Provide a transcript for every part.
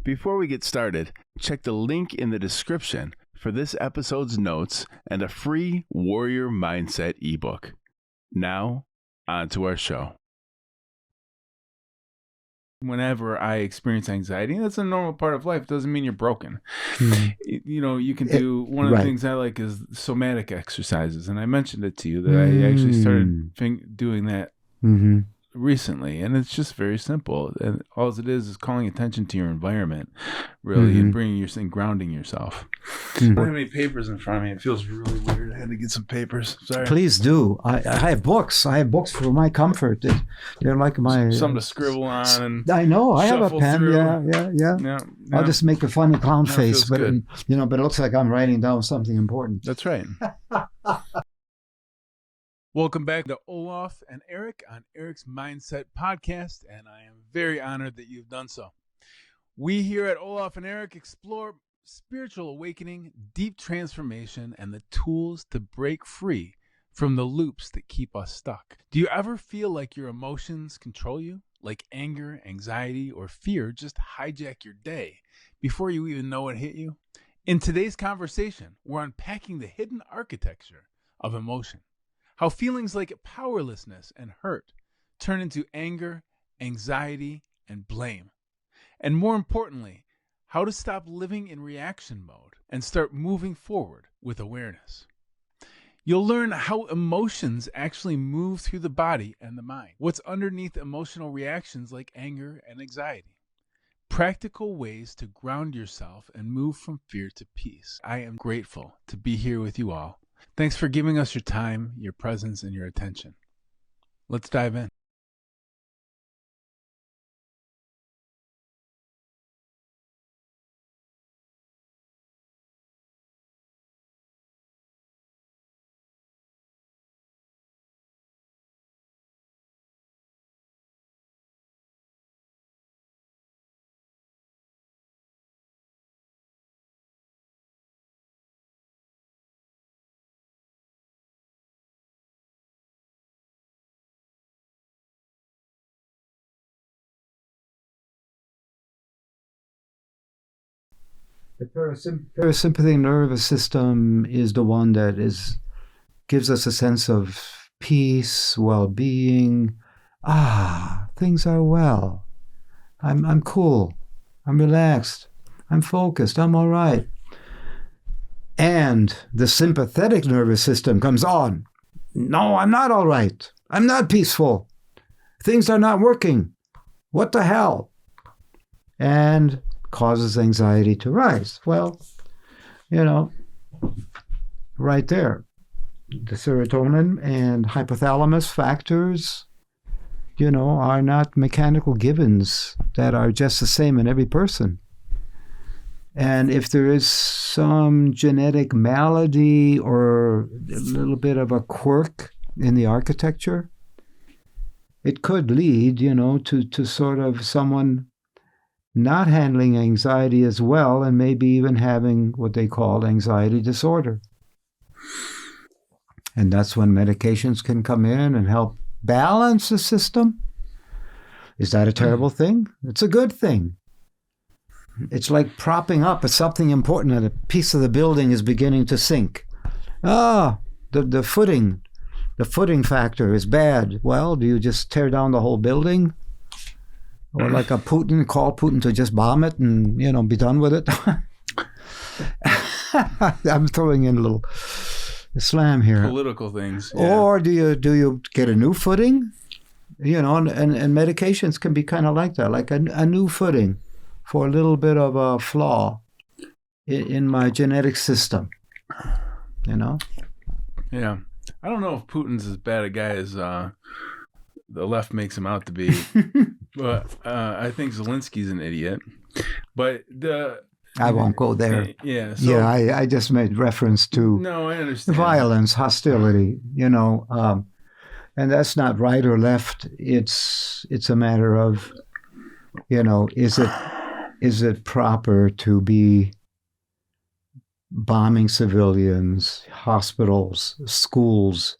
Before we get started, check the link in the description for this episode's notes and a free Warrior Mindset ebook. Now, on to our show. Whenever I experience anxiety, that's a normal part of life. It doesn't mean you're broken. You know, you can do, one of the things I like is somatic exercises. And I mentioned it to you that I actually started doing that recently. And it's just very simple. And all it is calling attention to your environment, really, and grounding yourself. I don't have any papers in front of me. It feels really weird. I had to get some papers. Sorry. Please do. I have books. I have books for my comfort. They're like my... Something to scribble on. And I know. I have a pen. Through. Yeah. I'll just make a funny clown face. But, good. But it looks like I'm writing down something important. That's right. Welcome back to Olaf and Eric on Eric's Mindset Podcast, and I am very honored that you've done so. We here at Olaf and Eric explore spiritual awakening, deep transformation, and the tools to break free from the loops that keep us stuck. Do you ever feel like your emotions control you? Like anger, anxiety, or fear just hijack your day before you even know it hit you? In today's conversation, we're unpacking the hidden architecture of emotion. How feelings like powerlessness and hurt turn into anger, anxiety, and blame. And more importantly, how to stop living in reaction mode and start moving forward with awareness. You'll learn how emotions actually move through the body and the mind. What's underneath emotional reactions like anger and anxiety. Practical ways to ground yourself and move from fear to peace. I am grateful to be here with you all. Thanks for giving us your time, your presence, and your attention. Let's dive in. The parasympathetic nervous system is the one that gives us a sense of peace, well-being. Things are well. I'm cool. I'm relaxed. I'm focused. I'm all right. And the sympathetic nervous system comes on. No, I'm not all right. I'm not peaceful. Things are not working. What the hell? And causes anxiety to rise. Well, right there. The serotonin and hypothalamus factors, are not mechanical givens that are just the same in every person. And if there is some genetic malady or a little bit of a quirk in the architecture, it could lead, to sort of someone not handling anxiety as well, and maybe even having what they call anxiety disorder. And that's when medications can come in and help balance the system. Is that a terrible thing? It's a good thing. It's like propping up at something important and a piece of the building is beginning to sink. The footing factor is bad. Well, do you just tear down the whole building? Or like a Putin, call Putin to just bomb it and, be done with it. I'm throwing in a little slam here. Political things. Yeah. Or do you get a new footing? And medications can be kind of like that, like a new footing for a little bit of a flaw in my genetic system. Yeah. I don't know if Putin's as bad a guy as the left makes him out to be. But I think Zelensky's an idiot. But I won't go there. Yeah. I just made reference to I understand. Violence, hostility, and that's not right or left. It's a matter of, is it proper to be bombing civilians, hospitals, schools,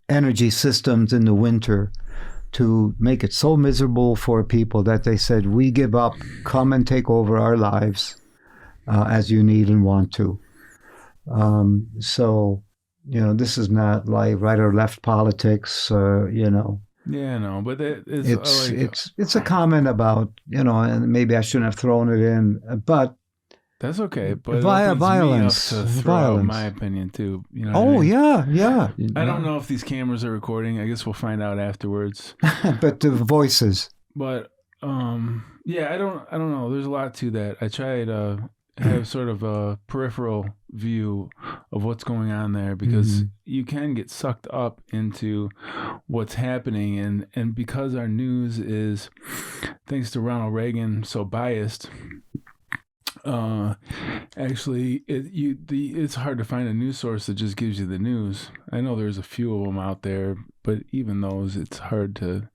energy systems in the winter, to make it so miserable for people that they said, we give up, come and take over our lives as you need and want to. So, this is not like right or left politics, Yeah, no, but it's a comment about, and maybe I shouldn't have thrown it in, but that's okay. But violence, me up to throw out my opinion too. Yeah. I don't know if these cameras are recording. I guess we'll find out afterwards. But the voices. But I don't know. There's a lot to that. I try to have sort of a peripheral view of what's going on there, because you can get sucked up into what's happening, and because our news is, thanks to Ronald Reagan, so biased. Actually, it's hard to find a news source that just gives you the news. I know there's a few of them out there, but even those, it's hard to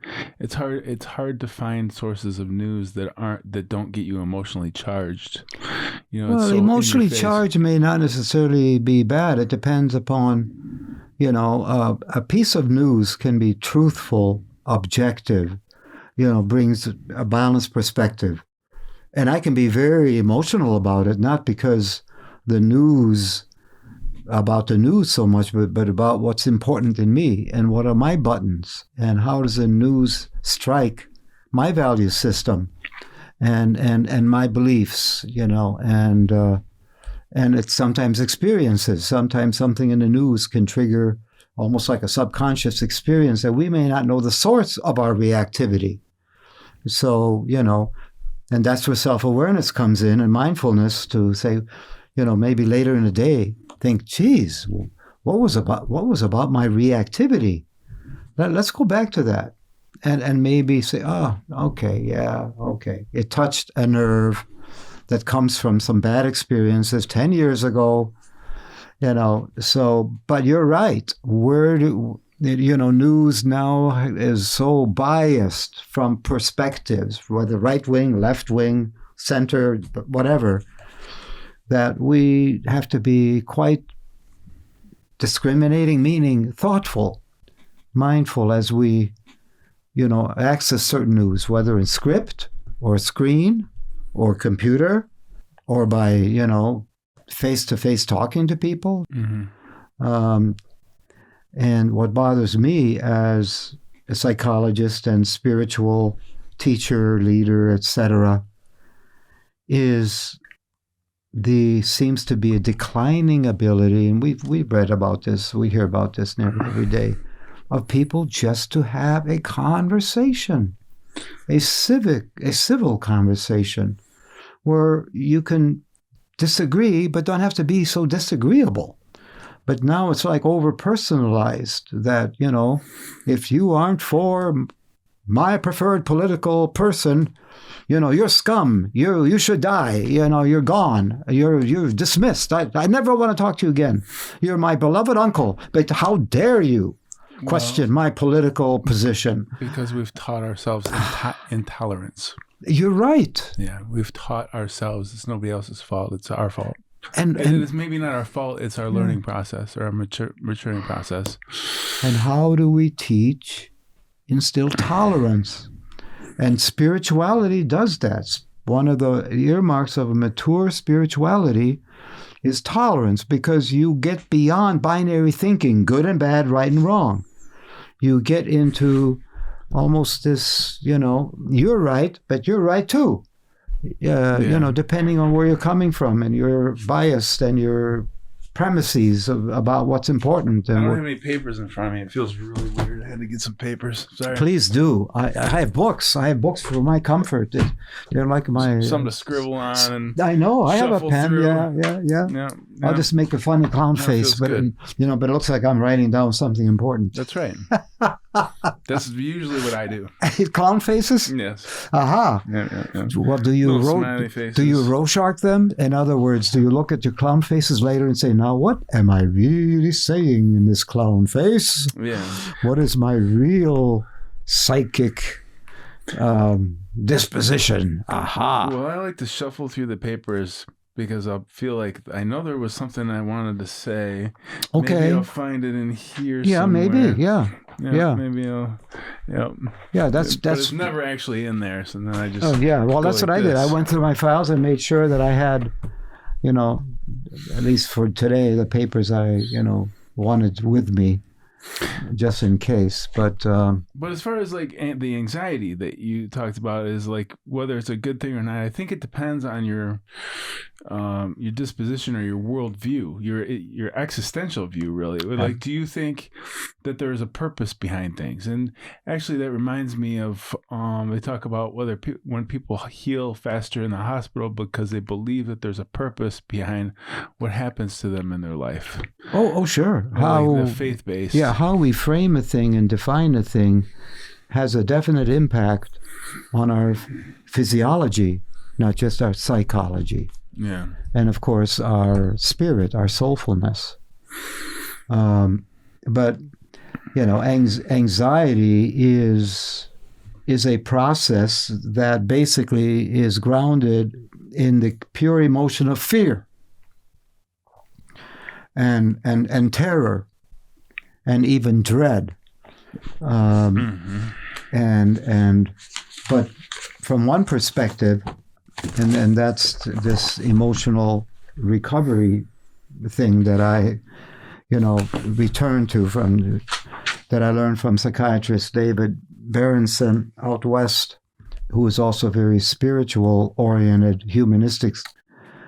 find sources of news that don't get you emotionally charged. Well, so emotionally charged may not necessarily be bad. It depends upon, a piece of news can be truthful, objective, brings a balanced perspective. And I can be very emotional about it, not because about the news so much, but about what's important in me and what are my buttons and how does the news strike my value system and my beliefs, and it's sometimes experiences. Sometimes something in the news can trigger almost like a subconscious experience that we may not know the source of our reactivity. So, and that's where self-awareness comes in, and mindfulness, to say, maybe later in the day, think, geez, what was about my reactivity? Let's go back to that. And maybe say, okay. It touched a nerve that comes from some bad experiences 10 years ago, so, but you're right. News now is so biased from perspectives, whether right wing, left wing, center, whatever, that we have to be quite discriminating, meaning thoughtful, mindful as we, access certain news, whether in script or screen or computer or by, face-to-face talking to people. And what bothers me as a psychologist and spiritual teacher, leader, etc., is seems to be a declining ability, and we've read about this, we hear about this every day, of people just to have a conversation, a civil conversation, where you can disagree, but don't have to be so disagreeable. But now it's like over-personalized that, if you aren't for my preferred political person, you're scum. You should die. You're gone. You're dismissed. I never want to talk to you again. You're my beloved uncle. But how dare you question my political position? Because we've taught ourselves intolerance. You're right. Yeah, we've taught ourselves. It's nobody else's fault. It's our fault. And it's maybe not our fault. It's our learning process or our maturing process. And how do we instill tolerance? And spirituality does that. One of the earmarks of a mature spirituality is tolerance, because you get beyond binary thinking, good and bad, right and wrong. You get into almost this, you're right, but you're right too. Depending on where you're coming from and your bias and your premises about what's important. And I don't have any papers in front of me. It feels really weird. I had to get some papers. Sorry. Please do. I have books. I have books for my comfort. They're like my... Something to scribble on. And I know. I have a pen. Through. Yeah. I'll just make a funny clown face. But, but it looks like I'm writing down something important. That's right. That's usually what I do. Clown faces? Yes. Aha. Yeah. Well, do you Rorschach them? In other words, do you look at your clown faces later and say, now what am I really saying in this clown face? Yeah. What is my real psychic disposition? Aha. Well, I like to shuffle through the papers because I feel like I know there was something I wanted to say. Okay. Maybe I'll find it in here somewhere. Maybe. Yeah. Yeah. Maybe Yeah, that's but it's never actually in there. So then I just well, that's what I did. I went through my files and made sure that I had, at least for today, the papers I wanted with me, just in case. But as far as like the anxiety that you talked about is like whether it's a good thing or not, I think it depends on your disposition or your worldview, your existential view, really. Like, do you think that there is a purpose behind things? And actually, that reminds me of they talk about whether when people heal faster in the hospital because they believe that there's a purpose behind what happens to them in their life. Oh, sure. How like the faith-based. Yeah, how we frame a thing and define a thing has a definite impact on our physiology, not just our psychology. Yeah. And of course, our spirit, our soulfulness. But, anxiety is a process that basically is grounded in the pure emotion of fear and terror and even dread. But from one perspective, and that's this emotional recovery thing that I, return to that I learned from psychiatrist David Berenson out west, who is also a very spiritual-oriented, humanistic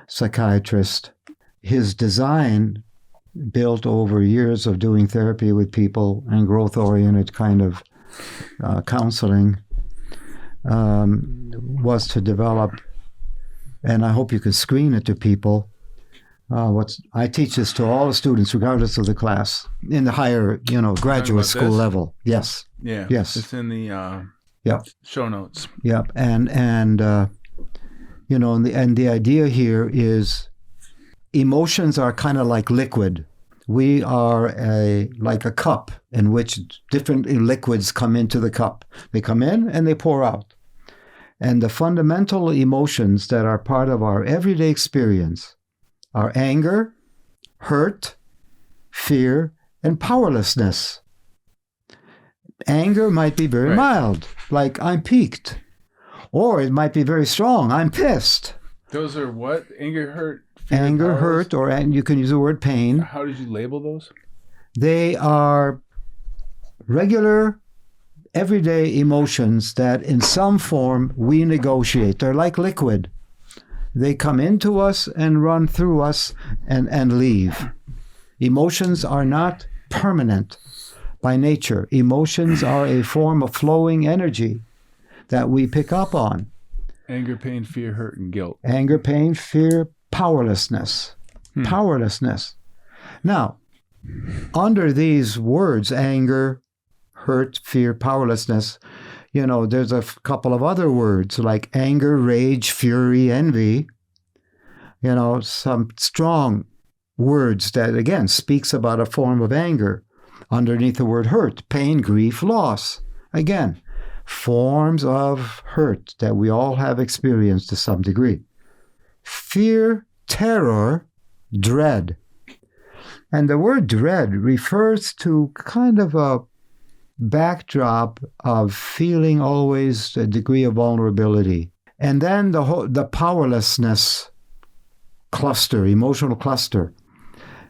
psychiatrist. His design, built over years of doing therapy with people and growth-oriented kind of counseling, was to develop, and I hope you can screen it to people. I teach this to all the students, regardless of the class, in the higher, graduate school level. Yes. Yeah. Yes. It's in the show notes. Yep. And the idea here is emotions are kind of like liquid. We are like a cup in which different liquids come into the cup. They come in and they pour out. And the fundamental emotions that are part of our everyday experience are anger, hurt, fear, and powerlessness. Anger might be very mild, like I'm piqued. Or it might be very strong, I'm pissed. Those are what? Anger, hurt, fear, anger, hurt, and you can use the word pain. How did you label those? They are regular, everyday emotions that in some form we negotiate. They're like liquid. They come into us and run through us and leave. Emotions are not permanent by nature. Emotions are a form of flowing energy that we pick up on. Anger, pain, fear, hurt, and guilt. Anger, pain, fear, powerlessness. Powerlessness. Now, under these words, anger, hurt, fear, powerlessness, there's a couple of other words like anger, rage, fury, envy. Some strong words that, again, speaks about a form of anger. Underneath the word hurt, pain, grief, loss. Again, forms of hurt that we all have experienced to some degree. Fear, terror, dread. And the word dread refers to kind of a backdrop of feeling always a degree of vulnerability. And then the powerlessness cluster, emotional cluster.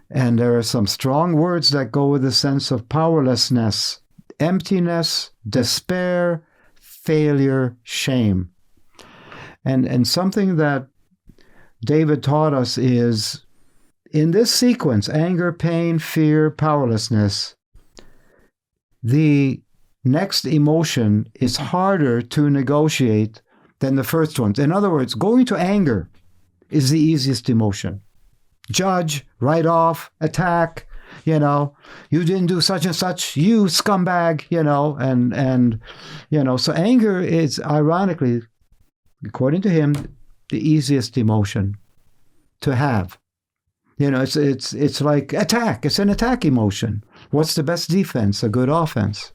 And there are some strong words that go with the sense of powerlessness, emptiness, despair, failure, shame. And something that David taught us is, in this sequence, anger, pain, fear, powerlessness, the next emotion is harder to negotiate than the first ones. In other words, going to anger is the easiest emotion. Judge, write off, attack, you didn't do such and such, you scumbag, so anger is, ironically, according to him, the easiest emotion to have. It's like attack. It's an attack emotion. What's the best defense? A good offense.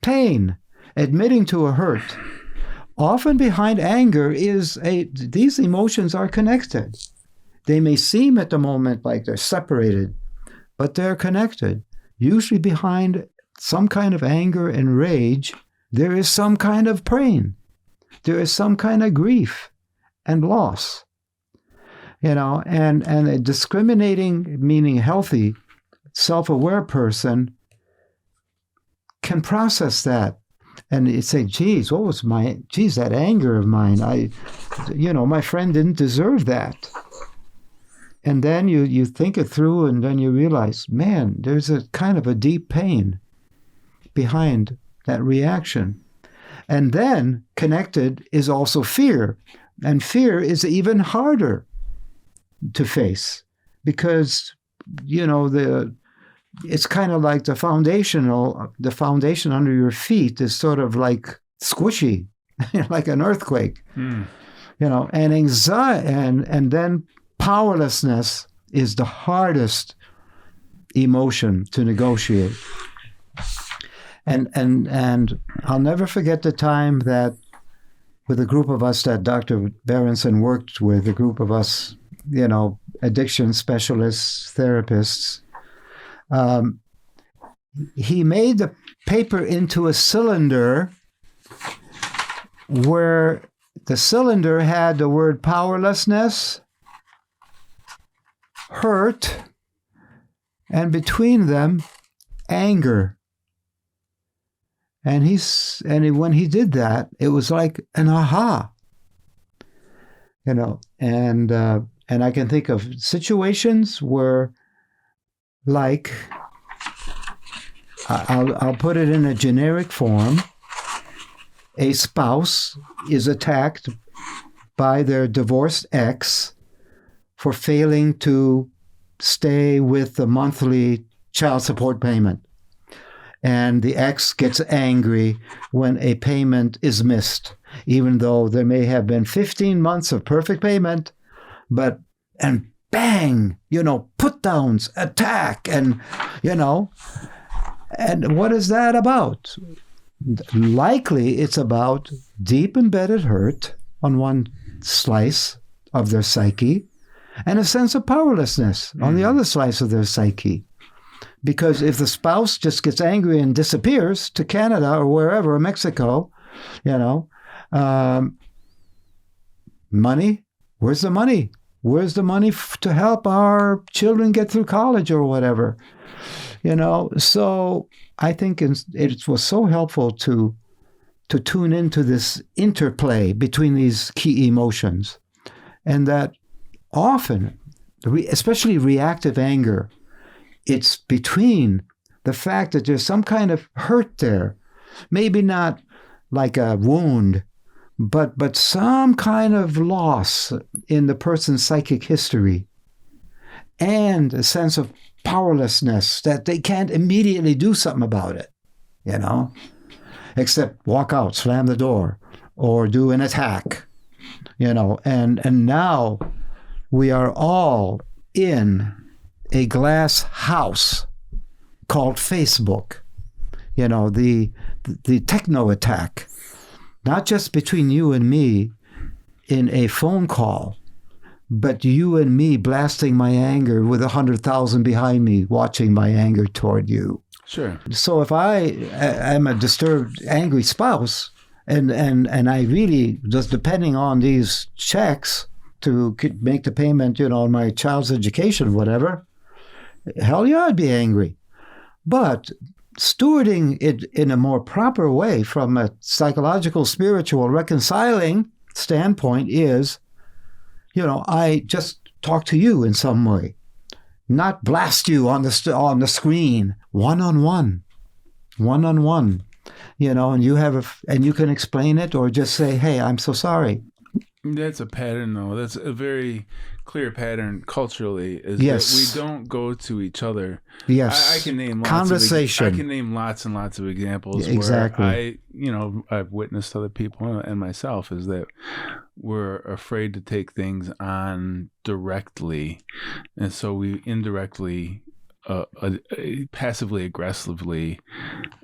Pain, admitting to a hurt. Often behind anger these emotions are connected. They may seem at the moment like they're separated, but they're connected. Usually behind some kind of anger and rage, there is some kind of pain. There is some kind of grief and loss. And a discriminating, meaning healthy, self-aware person can process that and say, geez, that anger of mine, my friend didn't deserve that. And then you think it through, and then you realize, man, there's a kind of a deep pain behind that reaction. And then connected is also fear. And fear is even harder to face because, it's kind of like the foundation under your feet is sort of like squishy, like an earthquake, and anxiety, and then powerlessness is the hardest emotion to negotiate. And I'll never forget the time that with a group of us that Dr. Berenson worked with, a group of us, addiction specialists, therapists, he made the paper into a cylinder where the cylinder had the word powerlessness, hurt, and between them, anger. And when he did that, it was like an aha, and I can think of situations where, like, I'll put it in a generic form. A spouse is attacked by their divorced ex for failing to stay with the monthly child support payment. And the ex gets angry when a payment is missed, even though there may have been 15 months of perfect payment, and bang, put downs, attack, and what is that about? Likely it's about deep embedded hurt on one slice of their psyche and a sense of powerlessness on the other slice of their psyche. Because if the spouse just gets angry and disappears to Canada or wherever, Mexico, money, where's the money? Where's the money to help our children get through college or whatever? So I think it was so helpful to tune into this interplay between these key emotions. And that often, especially reactive anger, it's between the fact that there's some kind of hurt there, maybe not like a wound, but some kind of loss in the person's psychic history, and a sense of powerlessness that they can't immediately do something about it, except walk out, slam the door, or do an attack, and now we are all in a glass house called Facebook, the techno attack, not just between you and me in a phone call, but you and me blasting my anger with 100,000 behind me watching my anger toward you. Sure. So if I am a disturbed, angry spouse, and I really, just depending on these checks to make the payment, on my child's education, whatever, hell yeah, I'd be angry. But stewarding it in a more proper way from a psychological, spiritual, reconciling standpoint is, I just talk to you in some way, not blast you on the screen, one-on-one, and you can explain it or just say, hey, I'm so sorry. That's a pattern, though. That's a very clear pattern culturally. Is yes. that we don't go to each other. Yes. I can name conversation. I can name lots and lots of examples exactly. where I've witnessed other people and myself is that we're afraid to take things on directly, and so we indirectly, passively aggressively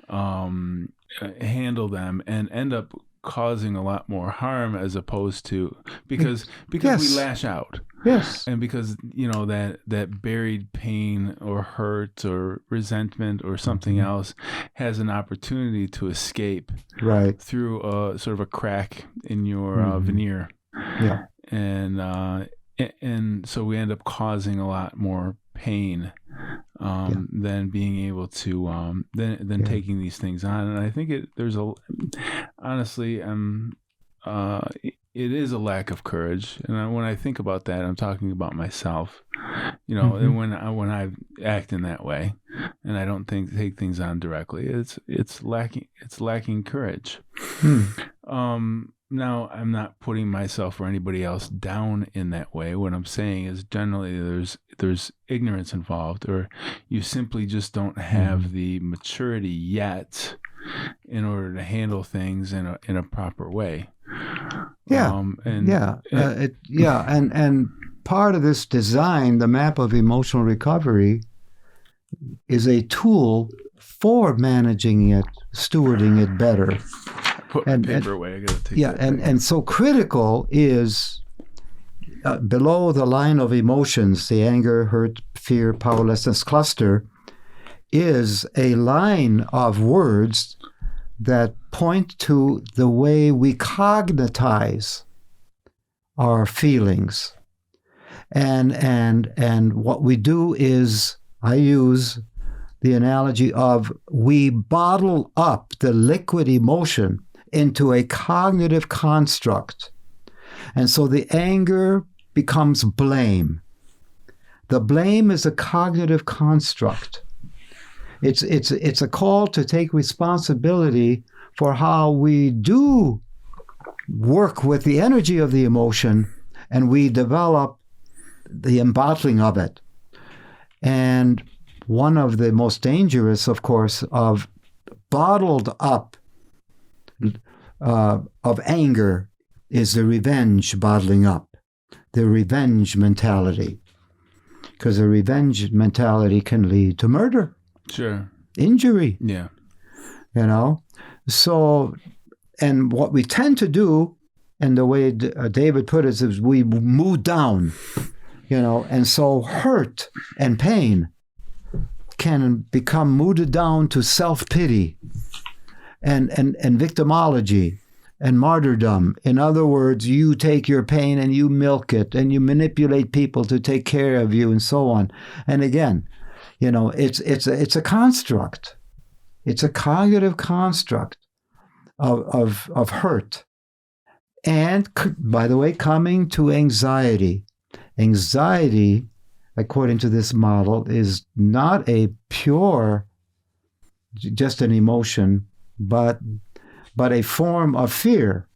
handle them and end up causing a lot more harm as opposed to because yes. we lash out. Yes. And because, that buried pain or hurt or resentment or something else has an opportunity to escape Right. through sort of a crack in your veneer. Yeah. And so we end up causing a lot more pain than being able to than taking these things on. And I think honestly, it is a lack of courage. And when I think about that, I'm talking about myself, and when I act in that way and I don't take things on directly, it's lacking courage. Now, I'm not putting myself or anybody else down in that way. What I'm saying is generally there's ignorance involved, or you simply just don't have the maturity yet in order to handle things in a proper way. And part of this design, the map of emotional recovery, is a tool for managing it, stewarding it better. Put paper away. I gotta take that. And so critical is below the line of emotions, the anger, hurt, fear, powerlessness cluster, is a line of words that point to the way we cognitize our feelings. And what we do is, I use the analogy of, we bottle up the liquid emotion into a cognitive construct. And so the anger becomes blame. The blame is a cognitive construct. It's a call to take responsibility for how we do work with the energy of the emotion, and we develop the embottling of it. And one of the most dangerous, of course, of bottled up of anger is the revenge bottling up, the revenge mentality. Because the revenge mentality can lead to murder. Sure. Injury. Yeah. So, and what we tend to do, and the way David put it, is we move down, and so hurt and pain can become moved down to self-pity and victimology and martyrdom. In other words, you take your pain and you milk it and you manipulate people to take care of you and so on. And again, it's a construct. It's a cognitive construct of hurt. And, by the way, coming to anxiety. Anxiety, according to this model, is not a pure, just an emotion, but a form of fear.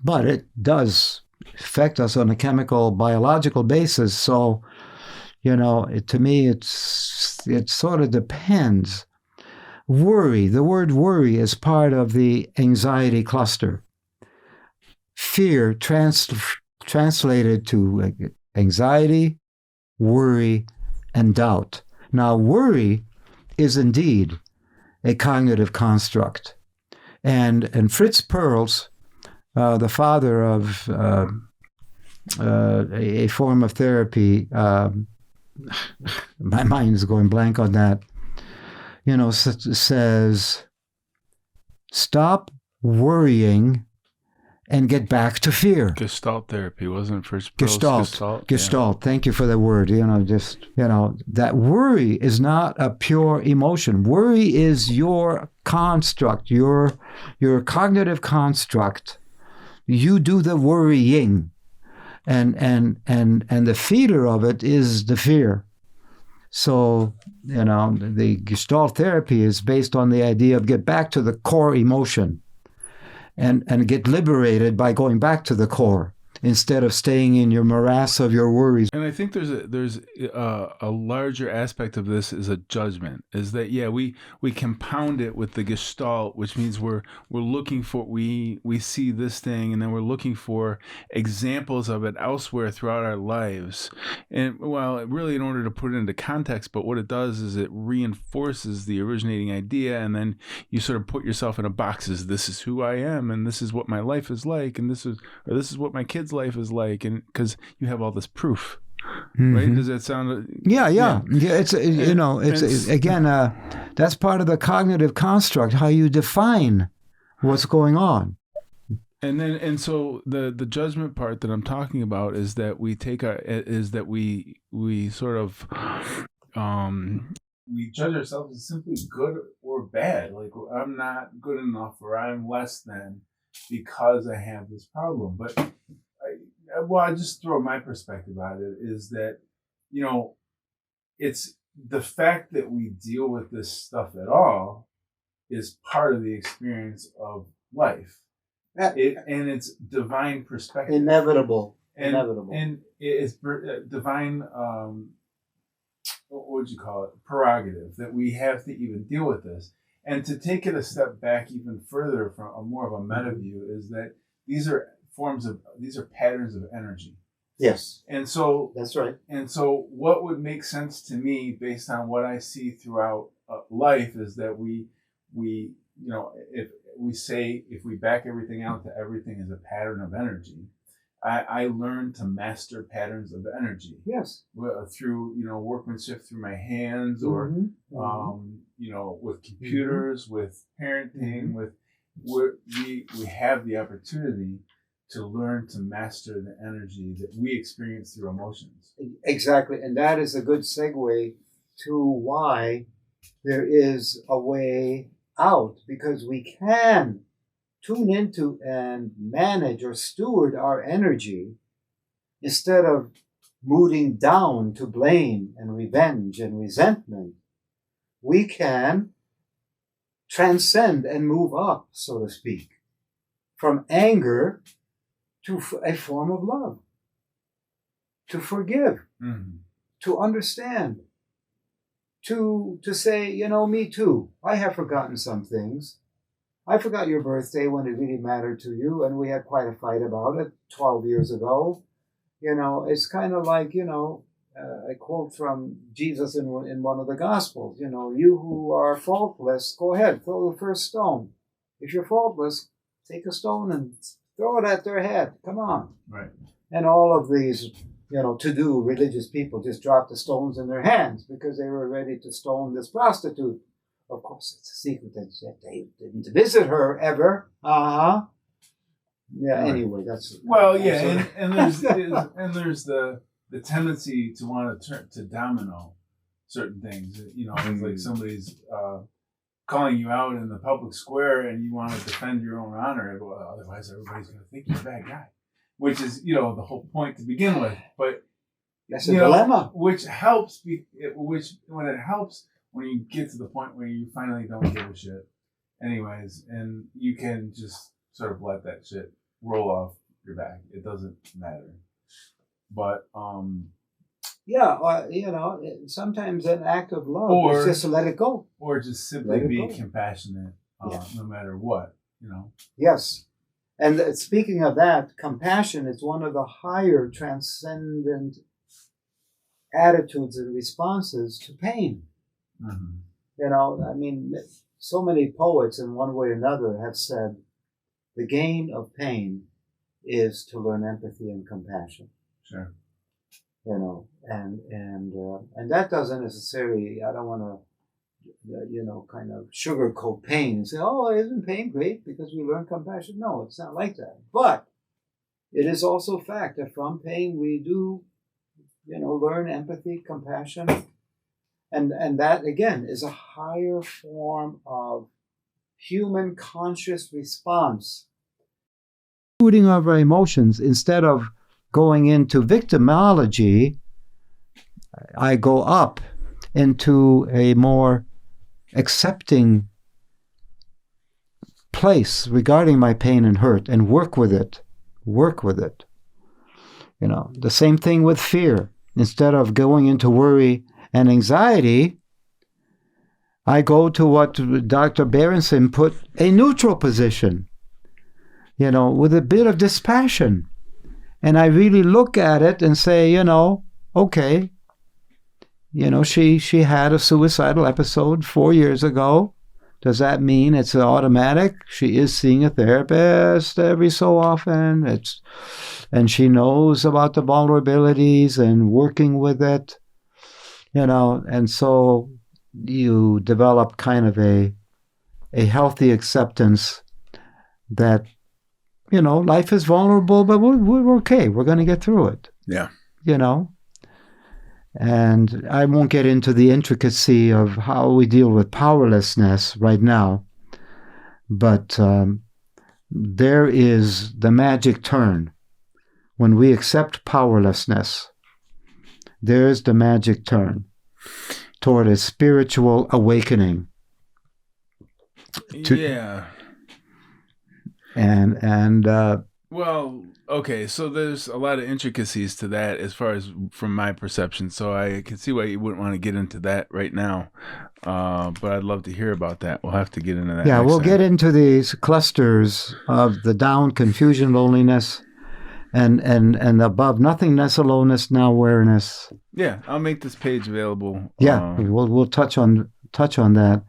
But it does affect us on a chemical, biological basis. So, to me, it sort of depends. Worry, the word worry is part of the anxiety cluster. Fear translated to anxiety, worry, and doubt. Now, worry is indeed a cognitive construct. And Fritz Perls, the father of a form of therapy, my mind is going blank on that, says, stop worrying and get back to fear. Gestalt therapy, wasn't it? Fritz Perls? Gestalt. Yeah. Thank you for the word. That worry is not a pure emotion. Worry is your construct, your cognitive construct. You do the worrying, and the feeder of it is the fear. So, the Gestalt therapy is based on the idea of get back to the core emotion. And get liberated by going back to the core instead of staying in your morass of your worries. And I think there's a larger aspect of this is a judgment. Is that we compound it with the Gestalt, which means we're looking for we see this thing and then we're looking for examples of it elsewhere throughout our lives. And really in order to put it into context, but what it does is it reinforces the originating idea, and then you sort of put yourself in a box as this is who I am and this is what my life is like and this is what my kids kid's life is like, and because you have all this proof, Mm-hmm. right? Does that sound? Yeah. It's again, that's part of the cognitive construct, how you define what's going on. And so the judgment part that I'm talking about is that we sort of we judge ourselves as simply good or bad. Like, I'm not good enough, or I'm less than because I have this problem. But I just throw my perspective on it is that, it's the fact that we deal with this stuff at all is part of the experience of life. And it's divine perspective. Inevitable. And it's divine, what would you call it? Prerogative that we have to even deal with this. And to take it a step back even further from a more of a meta view is that these are patterns of energy. Yes. And so that's right. And so what would make sense to me based on what I see throughout life is that we if we back everything out to everything is a pattern of energy, I learned to master patterns of energy. Yes. Through, workmanship through my hands or, with computers, with parenting, we have the opportunity to learn to master the energy that we experience through emotions. Exactly. And that is a good segue to why there is a way out, because we can tune into and manage or steward our energy instead of moving down to blame and revenge and resentment. We can transcend and move up, so to speak, from anger to a form of love, to forgive, to understand, to say, me too. I have forgotten some things. I forgot your birthday when it really mattered to you, and we had quite a fight about it 12 years ago. It's kind of like, a quote from Jesus in one of the Gospels, you who are faultless, go ahead, throw the first stone. If you're faultless, take a stone and throw it at their head. Come on. Right. And all of these, to-do religious people just dropped the stones in their hands because they were ready to stone this prostitute. Of course, it's a secret that they didn't visit her ever. Yeah. Right. Anyway, that's and there's the tendency to want to domino certain things. It's like somebody's calling you out in the public square, and you want to defend your own honor. Well, otherwise, everybody's going to think you're a bad guy, which is the whole point to begin with. But that's a dilemma. Which helps. When you get to the point where you finally don't give a shit, anyways, and you can just sort of let that shit roll off your back. It doesn't matter. But sometimes an act of love is just to let it go, or just simply be compassionate, no matter what. Yes. And speaking of that, compassion is one of the higher transcendent attitudes and responses to pain. Mm-hmm. So many poets in one way or another have said the gain of pain is to learn empathy and compassion. Sure. And that doesn't necessarily, I don't want to, kind of sugarcoat pain and say, oh, isn't pain great because we learn compassion? No, it's not like that. But it is also a fact that from pain we do, learn empathy, compassion. And that, again, is a higher form of human conscious response. Including of our emotions, instead of going into victimology, I go up into a more accepting place regarding my pain and hurt and work with it. The same thing with fear. Instead of going into worry and anxiety, I go to what Dr. Berenson put, a neutral position, with a bit of dispassion. And I really look at it and say, okay, she had a suicidal episode 4 years ago. Does that mean it's automatic? She is seeing a therapist every so often. And she knows about the vulnerabilities and working with it, and so you develop kind of a healthy acceptance that, life is vulnerable, but we're okay. We're going to get through it. Yeah. And I won't get into the intricacy of how we deal with powerlessness right now, but there is the magic turn. When we accept powerlessness, there's the magic turn toward a spiritual awakening. Yeah. And well, okay, so there's a lot of intricacies to that as far as from my perception, so I can see why you wouldn't want to get into that right now, but I'd love to hear about that. We'll have to get into that yeah, next we'll time. get into these clusters of the down, confusion, loneliness, and above nothingness, aloneness, now awareness. Yeah, I'll make this page available. Yeah, we'll touch on that.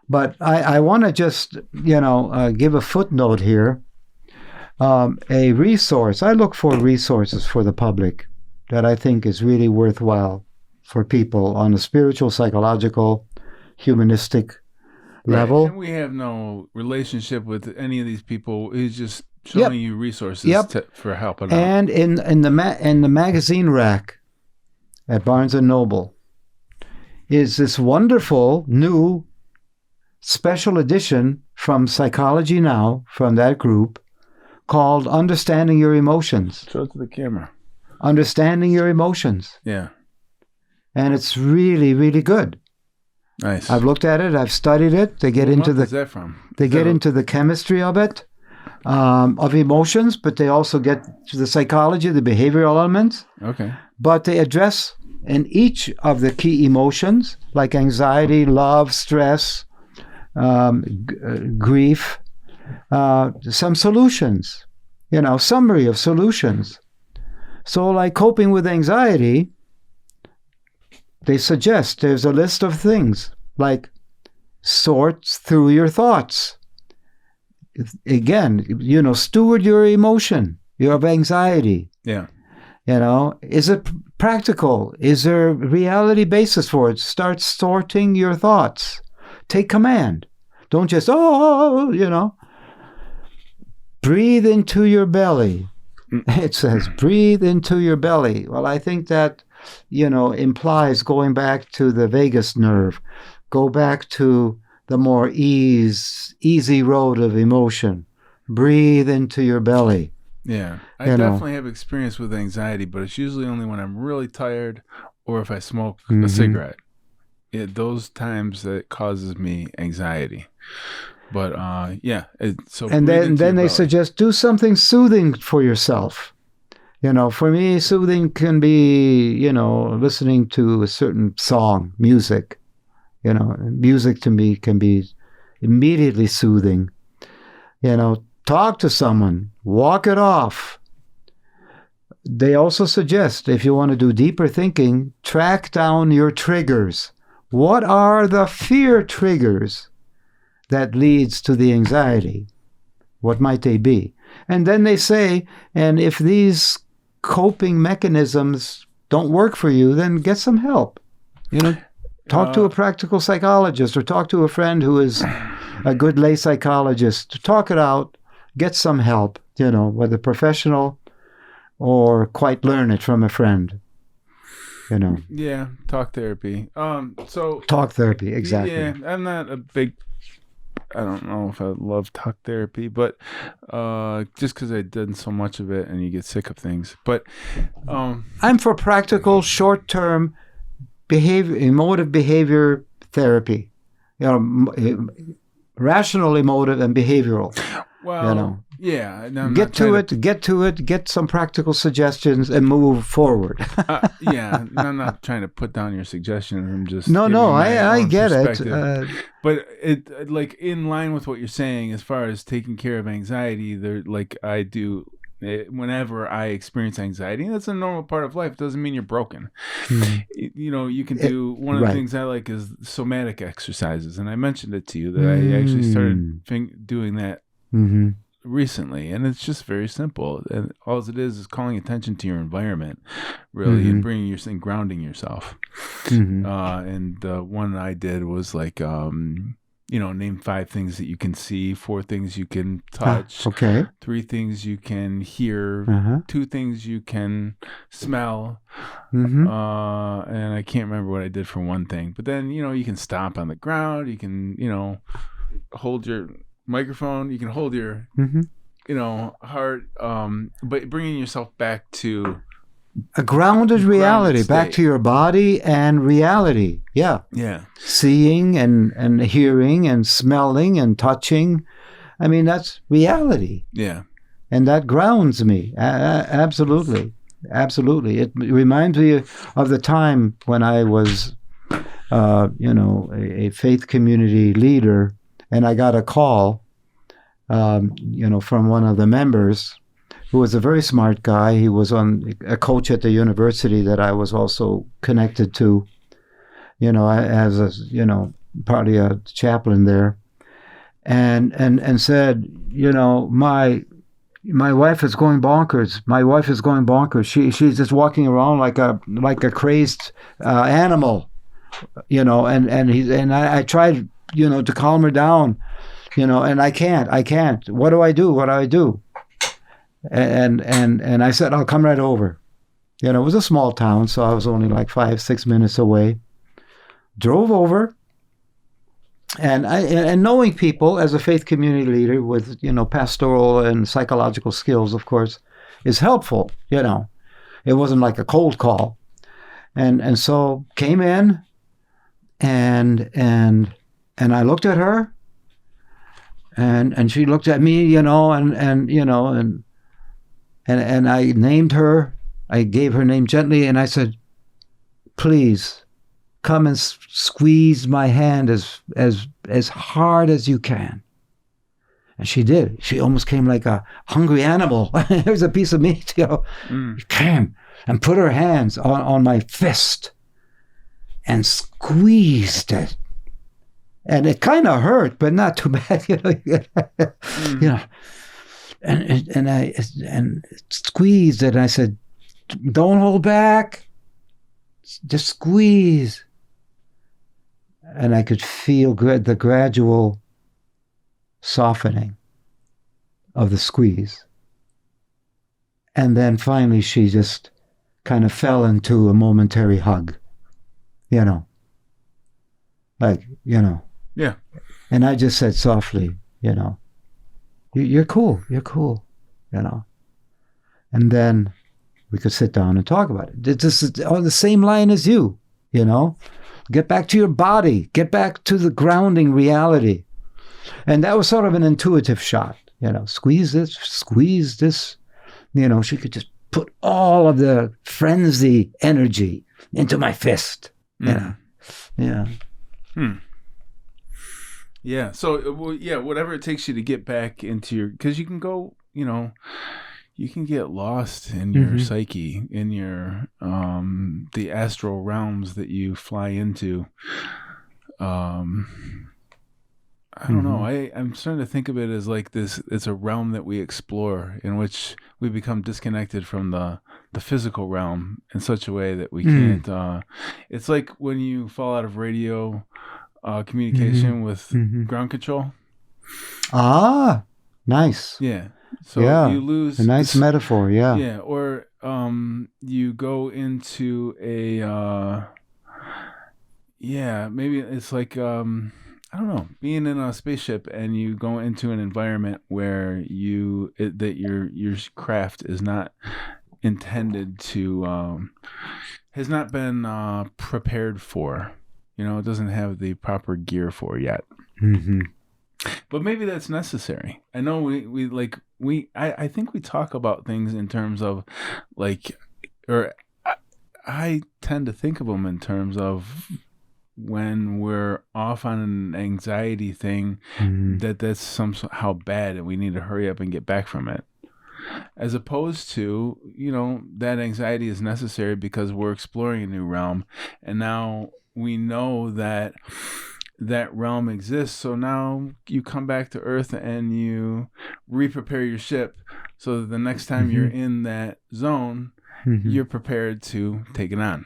But I want to just, give a footnote here. A resource. I look for resources for the public that I think is really worthwhile for people on a spiritual, psychological, humanistic level. And we have no relationship with any of these people. He's just showing you resources for helping out. And in the magazine rack at Barnes & Noble is this wonderful new special edition from Psychology Now, from that group, called Understanding Your Emotions. Show it to the camera. Understanding Your Emotions. Yeah. And it's really, really good. Nice. I've looked at it. I've studied it. They get into Where's that from? They get into the chemistry of it, of emotions, but they also get to the psychology, the behavioral elements. Okay. But they address in each of the key emotions, like anxiety, love, stress, grief, some solutions, summary of solutions. So like coping with anxiety, they suggest there's a list of things like sort through your thoughts. Again, steward your emotion, your anxiety. Yeah. Is it practical? Is there a reality basis for it? Start sorting your thoughts. Take command. Don't just, breathe into your belly. It says, breathe into your belly. Well, I think that, implies going back to the vagus nerve. Go back to the more easy road of emotion. Breathe into your belly. Yeah. I definitely have experience with anxiety, but it's usually only when I'm really tired or if I smoke a cigarette. Those times that causes me anxiety. But so and then they suggest do something soothing for yourself. For me, soothing can be listening to a certain song, music. Music to me can be immediately soothing. Talk to someone, walk it off. They also suggest, if you want to do deeper thinking, track down your triggers. What are the fear triggers that leads to the anxiety? What might they be? And then they say, and if these coping mechanisms don't work for you, then get some help. Talk to a practical psychologist or talk to a friend who is a good lay psychologist. Talk it out, get some help, whether professional or quite learn it from a friend. Yeah, talk therapy. Talk therapy, exactly. Yeah, I'm not a big. I don't know if I love talk therapy, but just because I've done so much of it, and you get sick of things. But I'm for practical, short-term emotive behavior therapy. Rational, emotive, and behavioral. Well, yeah. Get to it, get some practical suggestions, and move forward. Yeah, I'm not trying to put down your suggestions. I'm just I get it. But it like in line with what you're saying as far as taking care of anxiety. There, like I do whenever I experience anxiety, that's a normal part of life. It doesn't mean you're broken. You can do one of the things I like is somatic exercises, and I mentioned it to you that I actually started doing that recently, and it's just very simple. And all it is calling attention to your environment, really, and bringing and grounding yourself. And the one I did was like, name 5 things that you can see, 4 things you can touch, 3 things you can hear, 2 things you can smell, and I can't remember what I did for one thing. But then, you can stomp on the ground, you can, hold your microphone, you can hold your, heart, but bringing yourself back to a grounded reality, back to your body and reality. Yeah. Seeing and hearing and smelling and touching. I mean, that's reality. Yeah. And that grounds me. Absolutely. Absolutely. It reminds me of the time when I was, a faith community leader, and I got a call, from one of the members, who was a very smart guy. He was a coach at the university that I was also connected to, as a, partly a chaplain there, and said, my wife is going bonkers. My wife is going bonkers. She's just walking around like a crazed animal, and I tried, to calm her down, and I can't. What do I do? And I said, I'll come right over. It was a small town, so I was only like 5-6 minutes away. Drove over, and knowing people as a faith community leader with, pastoral and psychological skills, of course, is helpful. It wasn't like a cold call. And so came in, and I looked at her, and she looked at me, and I named her. I gave her name gently, and I said, please come and squeeze my hand as hard as you can. And she did. She almost came like a hungry animal. Here's a piece of meat, She came and put her hands on my fist and squeezed it. And it kind of hurt, but not too bad, And squeezed it. And I said, don't hold back. Just squeeze. And I could feel the gradual softening of the squeeze. And then finally she just kind of fell into a momentary hug. Yeah. And I just said softly, you're cool. And then we could sit down and talk about it. This is on the same line as you, Get back to your body. Get back to the grounding reality. And that was sort of an intuitive shot, squeeze this. She could just put all of the frenzy energy into my fist, Yeah. Yeah. So, whatever it takes you to get back into because you can go, you can get lost in your psyche, in your, the astral realms that you fly into. I don't know. I'm starting to think of it as like this. It's a realm that we explore in which we become disconnected from the physical realm in such a way that we can't. It's like when you fall out of radio communication with ground control. Ah, nice. Yeah. So you lose a nice metaphor. Yeah. Yeah. Or you go into a maybe it's like I don't know, being in a spaceship and you go into an environment where that your craft is not intended to has not been prepared for. It doesn't have the proper gear for yet. But maybe that's necessary. I know I think we talk about things in terms of I tend to think of them in terms of when we're off on an anxiety thing, that's somehow bad and we need to hurry up and get back from it. as opposed to, that anxiety is necessary because we're exploring a new realm, and now we know that realm exists. So now you come back to Earth and you re-prepare your ship so that the next time you're in that zone, you're prepared to take it on.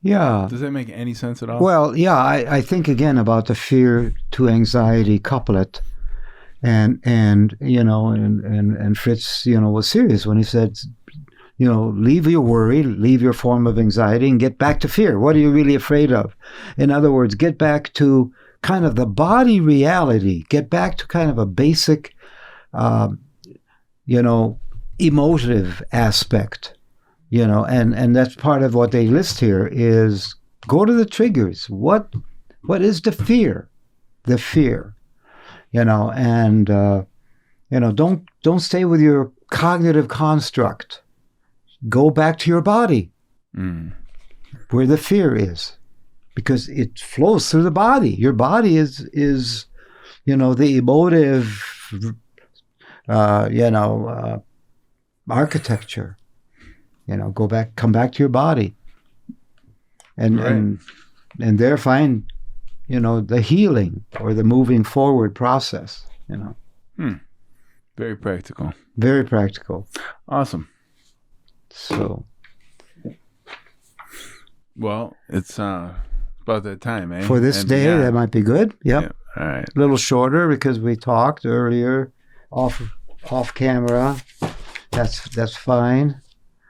Yeah. Does that make any sense at all? Well, yeah, I think again about the fear to anxiety couplet. And Fritz, was serious when he said, leave your worry, leave your form of anxiety and get back to fear. What are you really afraid of? In other words, get back to kind of the body reality, get back to kind of a basic, emotive aspect, and that's part of what they list here is go to the triggers. What is the fear? The fear, and, don't stay with your cognitive construct. Go back to your body where the fear is, because it flows through the body. Your body is the emotive, architecture. Come back to your body, and right. and there find, the healing or the moving forward process. Very practical. Very practical. Awesome. So, well, it's about that time, eh? For this day, that might be good. Yep. Yeah. All right. A little shorter because we talked earlier off camera. That's fine.